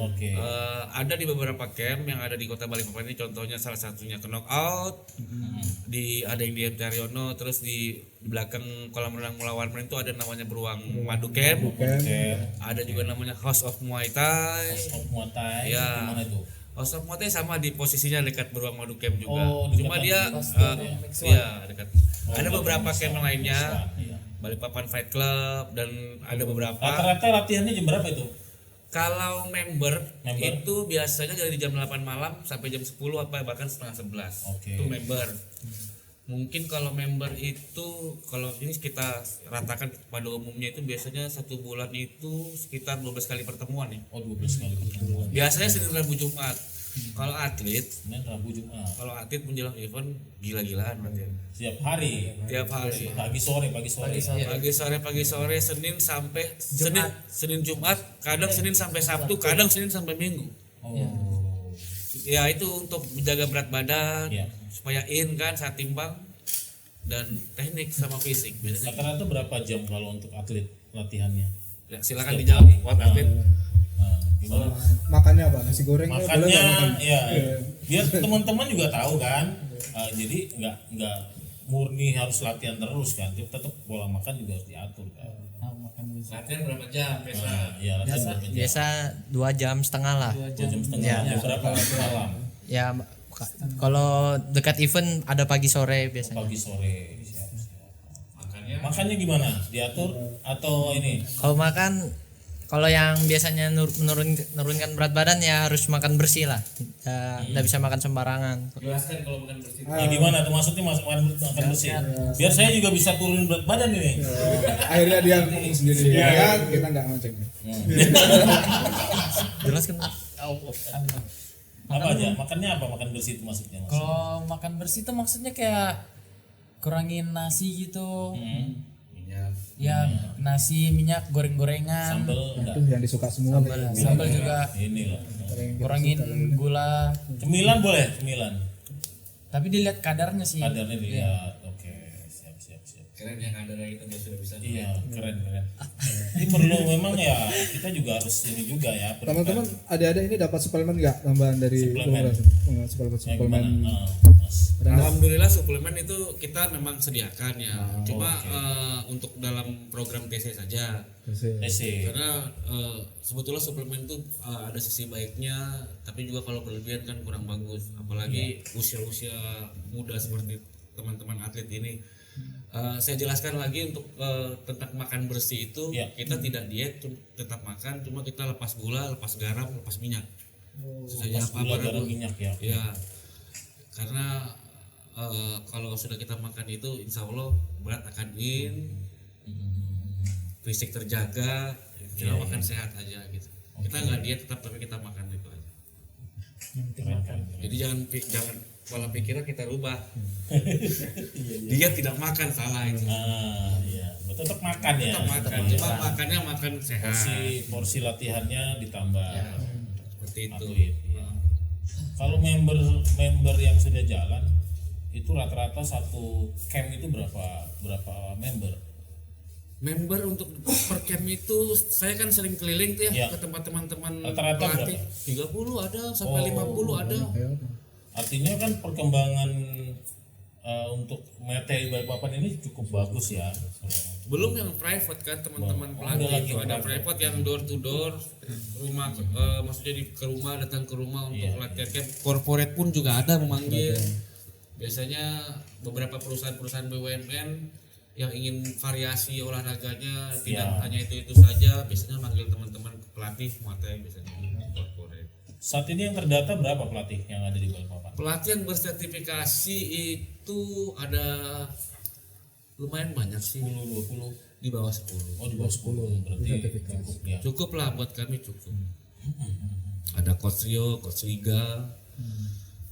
[SPEAKER 1] Oke.
[SPEAKER 3] Ada di beberapa camp yang ada di Kota Balikpapan ini, contohnya salah satunya ke Knockout, ada yang di MT Haryono, terus di belakang kolam renang Mulawan itu ada namanya Beruang Madu Camp. Ada juga namanya House of Muay Thai.
[SPEAKER 1] Muay Thai.
[SPEAKER 3] Ya.
[SPEAKER 1] Di mana itu?
[SPEAKER 3] House of Muay Thai sama di posisinya dekat Beruang Madu Camp juga.
[SPEAKER 1] Oh, di
[SPEAKER 3] Cuma
[SPEAKER 1] dekat
[SPEAKER 3] dia dekat. Ada beberapa camp yang lainnya.
[SPEAKER 1] Iya.
[SPEAKER 3] Balikpapan Fight Club dan ada beberapa.
[SPEAKER 1] Rata-rata latihannya jam berapa itu?
[SPEAKER 3] Kalau member itu biasanya dari jam 8 malam sampai jam 10 apa bahkan setengah 11.
[SPEAKER 1] Oke.
[SPEAKER 3] Itu member. Mungkin kalau member itu, kalau ini kita ratakan pada umumnya itu biasanya 1 bulan itu sekitar 12 kali pertemuan ya.
[SPEAKER 1] Oh, 12 kali pertemuan.
[SPEAKER 3] Biasanya Senin Rabu Jumat. Kalau atlet,
[SPEAKER 1] Senin, Rabu, Jumat.
[SPEAKER 3] kalau atlet menjelang event gila-gilaan berarti.
[SPEAKER 1] Setiap hari.
[SPEAKER 3] Tiap hari.
[SPEAKER 1] Pagi sore.
[SPEAKER 3] Pagi sore Senin sampai Senin Jumat, kadang Senin sampai Sabtu, kadang Senin sampai Minggu.
[SPEAKER 1] Oh.
[SPEAKER 3] Ya itu untuk menjaga berat badan,
[SPEAKER 1] Iya.
[SPEAKER 3] supaya kan saat timbang, dan teknik sama fisik biasanya.
[SPEAKER 1] Rata-rata berapa jam kalau untuk atlet latihannya?
[SPEAKER 3] Ya, silakan dijawab buat atlet.
[SPEAKER 1] Gimana?
[SPEAKER 2] Makannya apa? Nasi goreng boleh
[SPEAKER 1] Makannya
[SPEAKER 2] nggak makan?
[SPEAKER 1] ya biar teman-teman juga tahu kan. Jadi nggak murni harus latihan terus kan, tetap pola makan juga harus diatur kan.
[SPEAKER 3] Latihan berapa jam biasa?
[SPEAKER 1] Iya, latihan berapa jam?
[SPEAKER 6] Biasa 2,5 jam lah.
[SPEAKER 1] 2 jam setengah.
[SPEAKER 6] Ya.
[SPEAKER 1] Jam berapa malam?
[SPEAKER 6] Ya kalau dekat event ada pagi sore biasanya.
[SPEAKER 1] Pagi sore. Siap. Makannya gimana? Diatur atau ini?
[SPEAKER 6] Kalau yang biasanya menurunkan berat badan ya harus makan bersih lah. Nggak bisa makan sembarangan.
[SPEAKER 3] Jelaskan kalau bukan bersih.
[SPEAKER 1] Gimana tuh maksudnya makan bersih? Biar saya juga bisa turun berat badan ini.
[SPEAKER 2] Akhirnya dia ngomong sendiri ya kan, kita nggak ngecek.
[SPEAKER 6] Jelaskan.
[SPEAKER 1] Apa aja? Makannya apa? Makan bersih itu maksudnya?
[SPEAKER 4] Kalau makan bersih itu maksudnya kayak kurangin nasi gitu. Ya nasi, minyak, goreng-gorengan.
[SPEAKER 1] Sambal enggak?
[SPEAKER 2] Itu yang disuka semua.
[SPEAKER 4] Sambal juga
[SPEAKER 1] Ini loh.
[SPEAKER 4] kurangin gula.
[SPEAKER 1] Cemilan boleh? Cemilan.
[SPEAKER 4] Tapi dilihat kadarnya sih.
[SPEAKER 1] Kadarnya dilihat. Oke, siap.
[SPEAKER 3] Keren ya kadarnya kita sudah bisa.
[SPEAKER 1] Iya, keren. Ini perlu memang ya, kita juga harus ini juga ya.
[SPEAKER 2] Teman-teman, ada ini dapat suplemen nggak tambahan dari
[SPEAKER 1] Suplemen.
[SPEAKER 2] suplemen?
[SPEAKER 1] Mas.
[SPEAKER 3] Alhamdulillah suplemen itu kita memang sediakan ya. Cuma untuk dalam program TC saja.
[SPEAKER 1] TC.
[SPEAKER 3] Karena sebetulnya suplemen itu ada sisi baiknya, tapi juga kalau berlebihan kan kurang bagus. Apalagi usia-usia muda seperti teman-teman atlet ini. Saya jelaskan lagi untuk tentang makan bersih itu, kita tidak diet, tetap makan, cuma kita lepas gula, lepas garam, lepas minyak. Saja
[SPEAKER 1] Gula, garam, minyak ya.
[SPEAKER 3] Ya, karena kalau sudah kita makan itu, insya Allah berat akan fisik terjaga, kita makan sehat aja gitu. Kita nggak diet tetap, tapi kita makan itu aja. Jadi jangan pola pikirnya kita rubah. Dia tidak makan, salah itu.
[SPEAKER 1] Iya, tetap makan ya.
[SPEAKER 3] Tetap makan, cuma makannya makan sehat.
[SPEAKER 1] Porsi latihannya ditambah.
[SPEAKER 3] Seperti itu.
[SPEAKER 1] Iya. Kalau member yang sudah jalan itu rata-rata satu camp itu berapa member?
[SPEAKER 3] Member untuk per camp itu saya kan sering keliling tuh ya, ke tempat teman-teman
[SPEAKER 1] Rata-rata
[SPEAKER 3] pelatih. 30 ada sampai 50 ada.
[SPEAKER 1] Artinya kan perkembangan untuk Muay Thai Balikpapan ini cukup bagus ya.
[SPEAKER 3] Belum yang private kan teman-teman pelatih itu ada private yang door to door, rumah maksudnya ke rumah, datang ke rumah untuk latihan camp. Corporate pun juga ada memanggil. Biasanya beberapa perusahaan-perusahaan BUMN yang ingin variasi olahraganya tidak hanya itu saja, biasanya manggil teman-teman pelatih Muay Thai biasanya corporate.
[SPEAKER 1] Saat ini yang terdata berapa pelatih yang ada di Balikpapan?
[SPEAKER 3] Pelatih yang bersertifikasi itu ada lumayan banyak sih,
[SPEAKER 1] 10-20.
[SPEAKER 3] di bawah 10.
[SPEAKER 1] Oh, di bawah 10 berarti cukup ya.
[SPEAKER 3] Cukup lah buat kami, cukup. Ada Coach Rio, Coach Riga,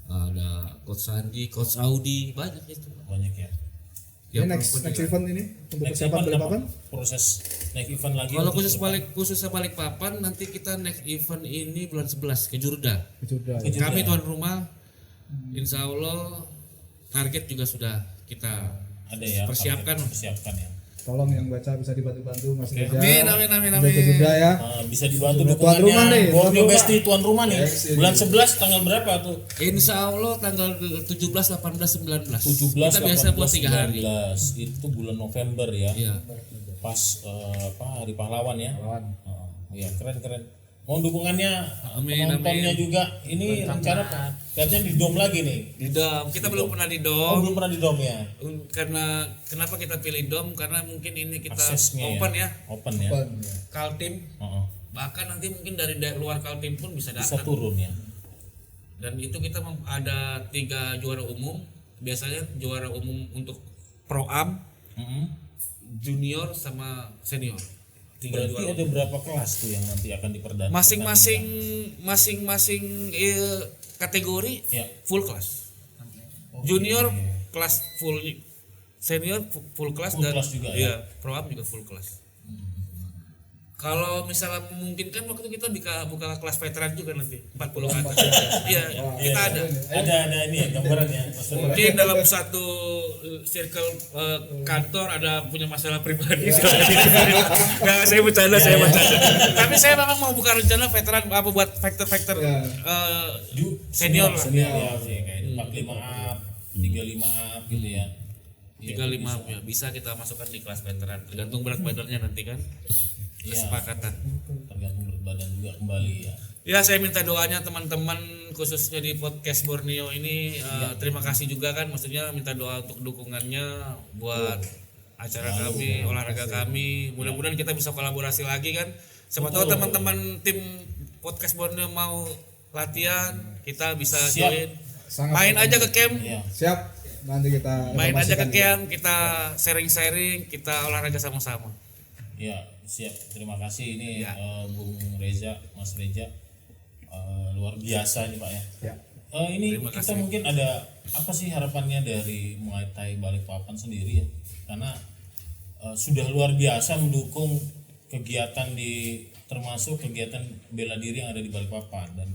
[SPEAKER 3] ada Coach Sandi, Coach Audi, banyak itu.
[SPEAKER 1] Banyak ya.
[SPEAKER 2] Ini next event ini untuk
[SPEAKER 1] Next
[SPEAKER 2] persiapan
[SPEAKER 1] event
[SPEAKER 2] Balikpapan.
[SPEAKER 1] apa? Proses next event lagi.
[SPEAKER 3] Kalau
[SPEAKER 1] untuk
[SPEAKER 3] khususnya Balikpapan, nanti kita next event ini bulan 11 ke Jurda.
[SPEAKER 2] Itu udah.
[SPEAKER 1] Ke Jurda.
[SPEAKER 3] Kami tuan rumah, insya Allah target juga sudah kita
[SPEAKER 1] ada ya.
[SPEAKER 3] persiapkan.
[SPEAKER 1] Ya.
[SPEAKER 2] Tolong yang baca bisa dibantu Mas Reza.
[SPEAKER 3] Amin.
[SPEAKER 2] Untuk juga ya.
[SPEAKER 1] Bisa dibantu
[SPEAKER 2] Tuan rumah nih,
[SPEAKER 1] dukungannya.
[SPEAKER 2] tuan
[SPEAKER 1] Borneo
[SPEAKER 2] rumah.
[SPEAKER 1] Besti tuan rumah nih.
[SPEAKER 2] Yes, ini.
[SPEAKER 1] Bulan 11 tanggal berapa tuh?
[SPEAKER 3] Insya Allah tanggal 17, 18, 19.
[SPEAKER 1] 17,
[SPEAKER 3] Kita biasa buat 3 hari.
[SPEAKER 1] 19. Itu bulan November ya.
[SPEAKER 3] Iya.
[SPEAKER 1] Pas Hari Pahlawan ya.
[SPEAKER 2] Kawan.
[SPEAKER 1] Iya, keren. Mohon dukungannya
[SPEAKER 3] Amin,
[SPEAKER 1] penontonnya
[SPEAKER 3] amin.
[SPEAKER 1] juga. Ini rencana kayaknya di dom lagi nih.
[SPEAKER 3] Di dom, kita belum pernah di
[SPEAKER 1] Oh,
[SPEAKER 3] dom.
[SPEAKER 1] belum pernah di dom ya.
[SPEAKER 3] Karena kenapa kita pilih dom? Karena mungkin ini kita
[SPEAKER 1] Aksesnya
[SPEAKER 3] open ya.
[SPEAKER 1] Open ya.
[SPEAKER 2] Open, ya.
[SPEAKER 3] Kaltim.
[SPEAKER 1] Heeh.
[SPEAKER 3] Bahkan nanti mungkin dari luar Kaltim pun bisa
[SPEAKER 1] Bisa
[SPEAKER 3] datang.
[SPEAKER 1] turun ya.
[SPEAKER 3] Dan itu kita ada 3 juara umum. Biasanya juara umum untuk Pro Am,
[SPEAKER 1] Heeh.
[SPEAKER 3] junior sama senior. 3
[SPEAKER 1] Berarti
[SPEAKER 3] juara.
[SPEAKER 1] ada berapa kelas tuh yang nanti akan diperdan?
[SPEAKER 3] Masing-masing kategori
[SPEAKER 1] Ya.
[SPEAKER 3] full kelas. Junior kelas full, senior full kelas,
[SPEAKER 1] Full
[SPEAKER 3] dan
[SPEAKER 1] kelas juga,
[SPEAKER 3] iya, Pro Am juga full kelas. Kalau misalnya memungkinkan waktu itu kita buka kelas veteran juga nanti 40 ke atas. Iya, kita ada.
[SPEAKER 1] Ada ini ya gambarannya. Maksudnya
[SPEAKER 3] Mungkin dalam satu circle kantor ada punya masalah pribadi. Nggak, saya bercanda. Tapi saya memang mau buka rencana veteran apa buat faktor-faktor senior lah.
[SPEAKER 1] Senior ya, kayak 45 up, 35 up gitu ya.
[SPEAKER 3] 35 ya bisa kita masukkan di kelas veteran, tergantung berat badannya nanti kan. Kesepakatan.
[SPEAKER 1] Tergantung berat badan juga kembali ya.
[SPEAKER 3] Ya, saya minta doanya teman-teman khususnya di podcast Borneo ini. Terima kasih juga kan, maksudnya minta doa untuk dukungannya buat acara kami, olahraga kami. Mudah-mudahan kita bisa kolaborasi lagi kan. Siapa tahu teman-teman tim podcast Borneo mau latihan, kita bisa join. Main aja ke camp.
[SPEAKER 1] Iya.
[SPEAKER 2] Siap. Nanti kita
[SPEAKER 3] Main aja ke
[SPEAKER 2] informasikan
[SPEAKER 3] camp, kita sharing-sharing, kita olahraga sama-sama.
[SPEAKER 1] Ya, siap. Terima kasih ini
[SPEAKER 3] Ya.
[SPEAKER 1] Bung Reza, Mas Reza. Luar biasa nih Pak ya.
[SPEAKER 2] Ya.
[SPEAKER 1] Ini
[SPEAKER 3] Terima
[SPEAKER 1] kita
[SPEAKER 3] kasih.
[SPEAKER 1] mungkin ada apa sih harapannya dari Muay Thai Balikpapan sendiri ya? Karena sudah luar biasa mendukung kegiatan termasuk kegiatan bela diri yang ada di Balikpapan, dan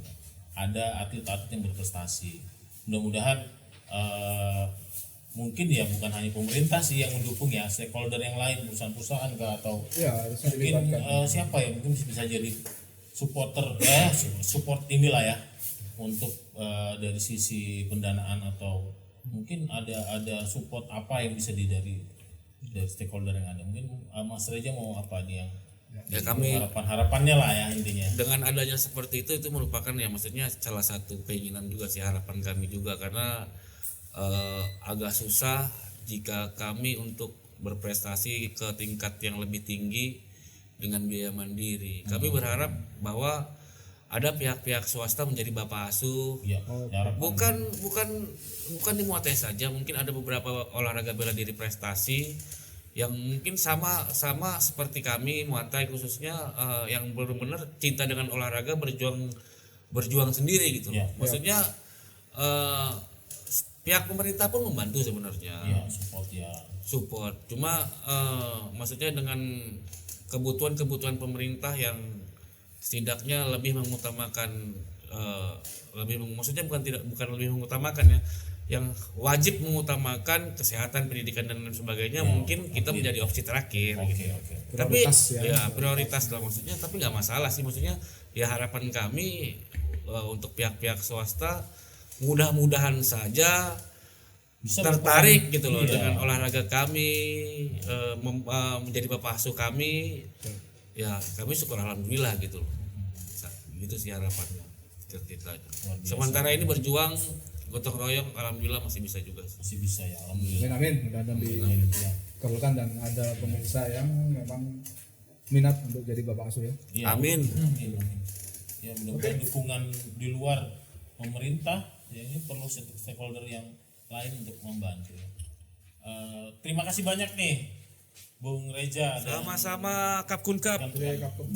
[SPEAKER 1] ada atlet-atlet yang berprestasi. Mudah-mudahan mungkin ya bukan hanya pemerintah sih yang mendukung ya, stakeholder yang lain, perusahaan-perusahaan atau
[SPEAKER 2] Ya, harusnya
[SPEAKER 1] mungkin
[SPEAKER 2] dilibatkan.
[SPEAKER 1] siapa ya, mungkin bisa jadi supporter support inilah ya untuk dari sisi pendanaan, atau mungkin ada support apa yang bisa dari stakeholder yang ada. Mungkin Mas Reza mau apa nih yang
[SPEAKER 3] Ya, kami
[SPEAKER 1] harapannya lah ya intinya.
[SPEAKER 3] dengan adanya seperti itu merupakan ya maksudnya salah satu keinginan juga sih, harapan kami juga, karena agak susah jika kami untuk berprestasi ke tingkat yang lebih tinggi dengan biaya mandiri. Kami berharap bahwa ada pihak-pihak swasta menjadi bapak asuh.
[SPEAKER 1] Ya, harapan.
[SPEAKER 3] Bukan di Muay Thai saja, mungkin ada beberapa olahraga bela diri prestasi yang mungkin sama seperti kami Muay Thai khususnya, yang benar-benar cinta dengan olahraga, berjuang sendiri gitu.
[SPEAKER 1] Ya.
[SPEAKER 3] Maksudnya pihak pemerintah pun membantu sebenarnya.
[SPEAKER 1] Ya, support.
[SPEAKER 3] Cuma maksudnya dengan kebutuhan pemerintah yang setidaknya lebih mengutamakan, maksudnya bukan lebih mengutamakan ya, yang wajib mengutamakan kesehatan, pendidikan dan lain sebagainya, mungkin kita menjadi opsi terakhir gitu. Tapi
[SPEAKER 2] Prioritas ya.
[SPEAKER 3] prioritas lah maksudnya, tapi nggak masalah sih, maksudnya ya harapan kami untuk pihak-pihak swasta mudah-mudahan saja
[SPEAKER 1] Bisa
[SPEAKER 3] tertarik gitu loh
[SPEAKER 1] Iya.
[SPEAKER 3] dengan olahraga kami, menjadi bapak asuh kami. Ya kami syukur alhamdulillah gitu loh. Gitu sih harapannya kita. Sementara ini berjuang gotong royong, alhamdulillah masih bisa juga.
[SPEAKER 1] Masih bisa ya, alhamdulillah.
[SPEAKER 2] Amin. Mudah-mudahan dikabulkan dan ada pemirsa yang memang minat untuk jadi bapak asuh ya.
[SPEAKER 1] Iya.
[SPEAKER 3] Amin.
[SPEAKER 1] Ya mudah-mudahan dukungan di luar pemerintah ya ini perlu stakeholder yang lain untuk membantu. Terima kasih banyak nih Bung Reza.
[SPEAKER 3] Sama-sama Kap Kunkap.
[SPEAKER 2] Kapten